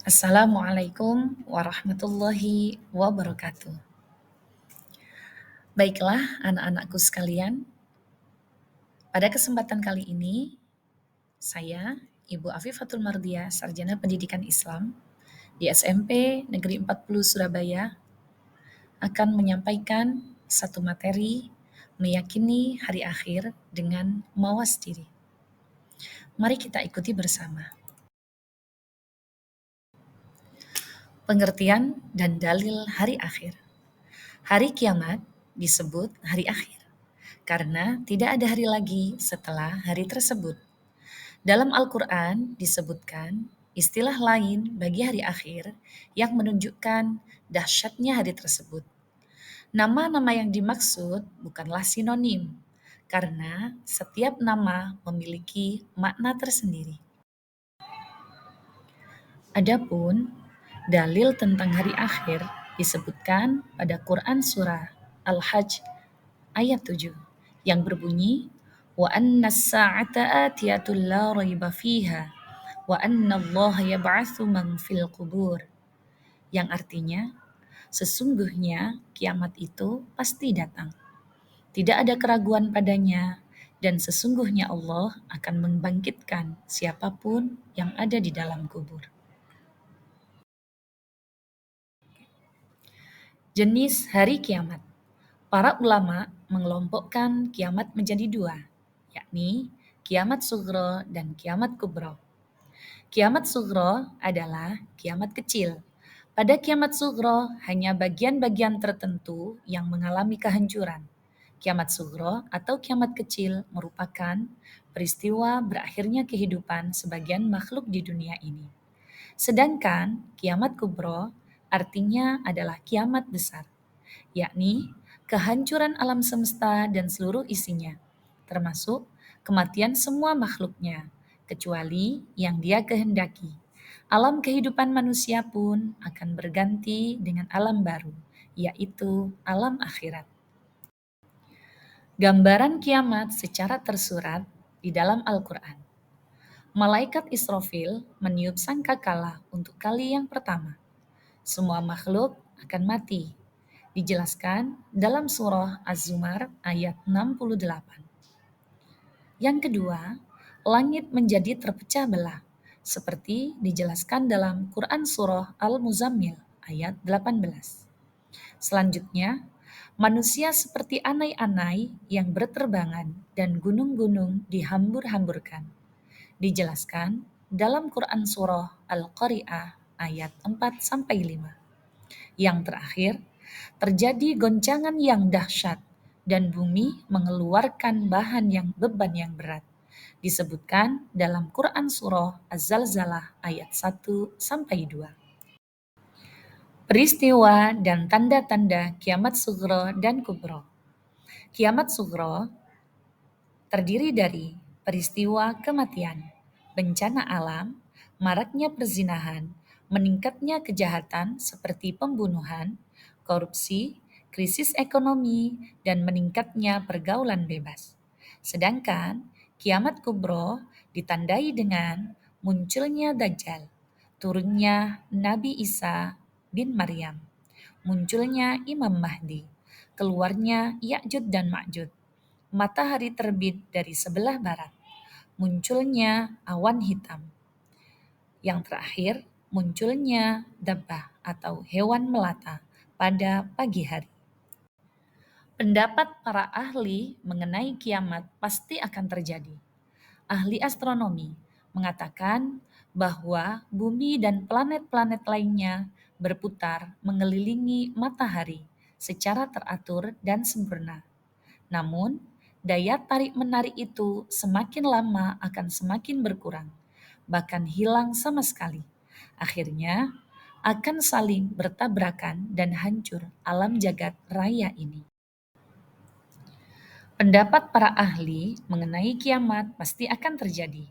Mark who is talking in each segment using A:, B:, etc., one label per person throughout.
A: Assalamualaikum warahmatullahi wabarakatuh. Baiklah, anak-anakku sekalian, pada kesempatan kali ini, saya, Ibu Afifatul Mardiah, Sarjana Pendidikan Islam di SMP Negeri 40 Surabaya, akan menyampaikan satu materi meyakini hari akhir dengan mawas diri. Mari kita ikuti bersama. Pengertian dan dalil hari akhir. Hari kiamat disebut hari akhir karena tidak ada hari lagi setelah hari tersebut. Dalam Al-Quran disebutkan istilah lain bagi hari akhir yang menunjukkan dahsyatnya hari tersebut. Nama-nama yang dimaksud bukanlah sinonim, karena setiap nama memiliki makna tersendiri. Adapun dalil tentang hari akhir disebutkan pada Quran Surah Al-Hajj ayat 7 yang berbunyi wa anna as-sa'ata atiyatul la raiba fiha wa anna Allah yab'atsu man fil qubur, yang artinya sesungguhnya kiamat itu pasti datang, tidak ada keraguan padanya, dan sesungguhnya Allah akan membangkitkan siapapun yang ada di dalam kubur. Jenis hari kiamat. Para ulama mengelompokkan kiamat menjadi dua, yakni kiamat sugro dan kiamat kubro. Kiamat sugro adalah kiamat kecil. Pada kiamat sugro hanya bagian-bagian tertentu yang mengalami kehancuran. Kiamat sugro atau kiamat kecil merupakan peristiwa berakhirnya kehidupan sebagian makhluk di dunia ini. Sedangkan kiamat kubro artinya adalah kiamat besar, yakni kehancuran alam semesta dan seluruh isinya, termasuk kematian semua makhluknya, kecuali yang Dia kehendaki. Alam kehidupan manusia pun akan berganti dengan alam baru, yaitu alam akhirat. Gambaran kiamat secara tersurat di dalam Al-Quran. Malaikat Israfil meniup sangkakala untuk kali yang pertama. Semua makhluk akan mati. Dijelaskan dalam surah Az-Zumar ayat 68. Yang kedua, langit menjadi terpecah belah, seperti dijelaskan dalam Quran surah Al-Muzammil ayat 18. Selanjutnya, manusia seperti anai-anai yang berterbangan dan gunung-gunung dihambur-hamburkan. Dijelaskan dalam Quran surah Al-Qari'ah ayat 4-5. Yang terakhir, terjadi goncangan yang dahsyat dan bumi mengeluarkan beban yang berat. Disebutkan dalam Quran surah Az-Zalzalah ayat 1-2. Peristiwa dan tanda-tanda kiamat sugro dan kubro. Kiamat sugro terdiri dari peristiwa kematian, bencana alam, maraknya perzinahan, meningkatnya kejahatan seperti pembunuhan, korupsi, krisis ekonomi, dan meningkatnya pergaulan bebas. Sedangkan kiamat kubro ditandai dengan munculnya Dajjal, turunnya Nabi Isa bin Maryam, munculnya Imam Mahdi, keluarnya Ya'jud dan Ma'jud, matahari terbit dari sebelah barat, munculnya awan hitam. Yang terakhir, munculnya dabbah atau hewan melata pada pagi hari. Pendapat para ahli mengenai kiamat pasti akan terjadi. Ahli astronomi mengatakan bahwa bumi dan planet-planet lainnya berputar mengelilingi matahari secara teratur dan sempurna. Namun, daya tarik-menarik itu semakin lama akan semakin berkurang, bahkan hilang sama sekali. Akhirnya, akan saling bertabrakan dan hancur alam jagat raya ini. Pendapat para ahli mengenai kiamat pasti akan terjadi.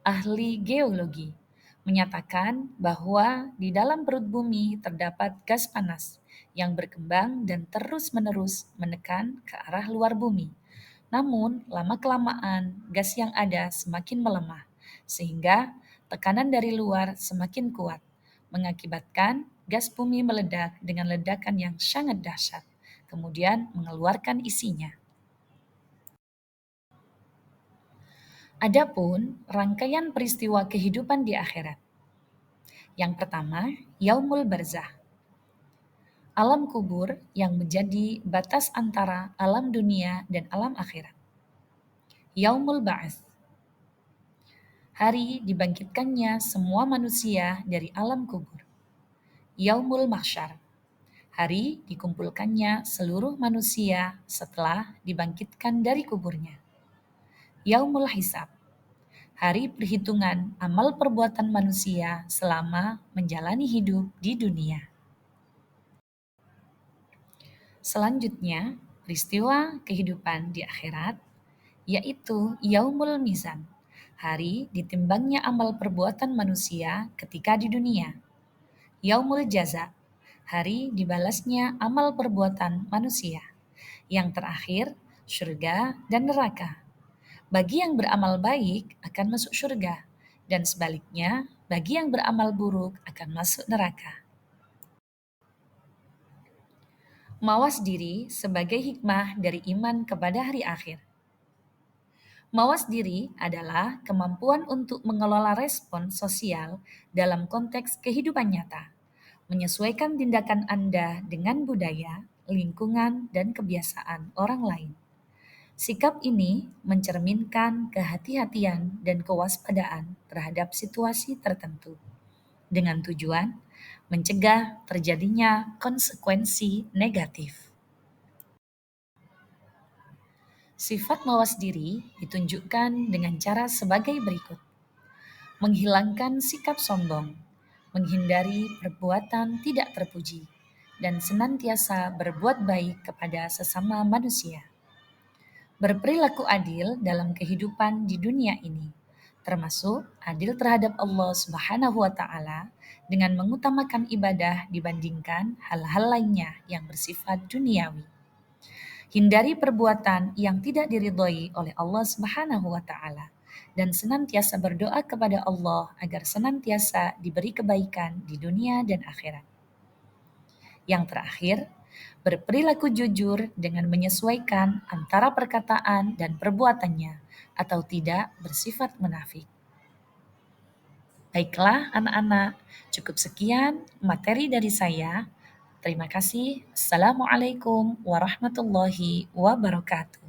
A: Ahli geologi menyatakan bahwa di dalam perut bumi terdapat gas panas yang berkembang dan terus-menerus menekan ke arah luar bumi. Namun, lama-kelamaan gas yang ada semakin melemah, sehingga tekanan dari luar semakin kuat, mengakibatkan gas bumi meledak dengan ledakan yang sangat dahsyat, kemudian mengeluarkan isinya. Adapun rangkaian peristiwa kehidupan di akhirat. Yang pertama, Yaumul Barzah. Alam kubur yang menjadi batas antara alam dunia dan alam akhirat. Yaumul Ba'ats. Hari dibangkitkannya semua manusia dari alam kubur. Yaumul Mahsyar. Hari dikumpulkannya seluruh manusia setelah dibangkitkan dari kuburnya. Yaumul Hisab. Hari perhitungan amal perbuatan manusia selama menjalani hidup di dunia. Selanjutnya, peristiwa kehidupan di akhirat, yaitu Yaumul Mizan, hari ditimbangnya amal perbuatan manusia ketika di dunia. Yaumul Jaza, hari dibalasnya amal perbuatan manusia. Yang terakhir, surga dan neraka. Bagi yang beramal baik akan masuk surga, dan sebaliknya, bagi yang beramal buruk akan masuk neraka. Mawas diri sebagai hikmah dari iman kepada hari akhir. Mawas diri adalah kemampuan untuk mengelola respon sosial dalam konteks kehidupan nyata, menyesuaikan tindakan Anda dengan budaya, lingkungan, dan kebiasaan orang lain. Sikap ini mencerminkan kehati-hatian dan kewaspadaan terhadap situasi tertentu, dengan tujuan mencegah terjadinya konsekuensi negatif. Sifat mawas diri ditunjukkan dengan cara sebagai berikut. Menghilangkan sikap sombong, menghindari perbuatan tidak terpuji, dan senantiasa berbuat baik kepada sesama manusia. Berperilaku adil dalam kehidupan di dunia ini, termasuk adil terhadap Allah Subhanahu wa Ta'ala dengan mengutamakan ibadah dibandingkan hal-hal lainnya yang bersifat duniawi. Hindari perbuatan yang tidak diridhoi oleh Allah Subhanahu wa Ta'ala dan senantiasa berdoa kepada Allah agar senantiasa diberi kebaikan di dunia dan akhirat. Yang terakhir, berperilaku jujur dengan menyesuaikan antara perkataan dan perbuatannya atau tidak bersifat munafik. Baiklah anak-anak, cukup sekian materi dari saya. Terima kasih. Assalamualaikum warahmatullahi wabarakatuh.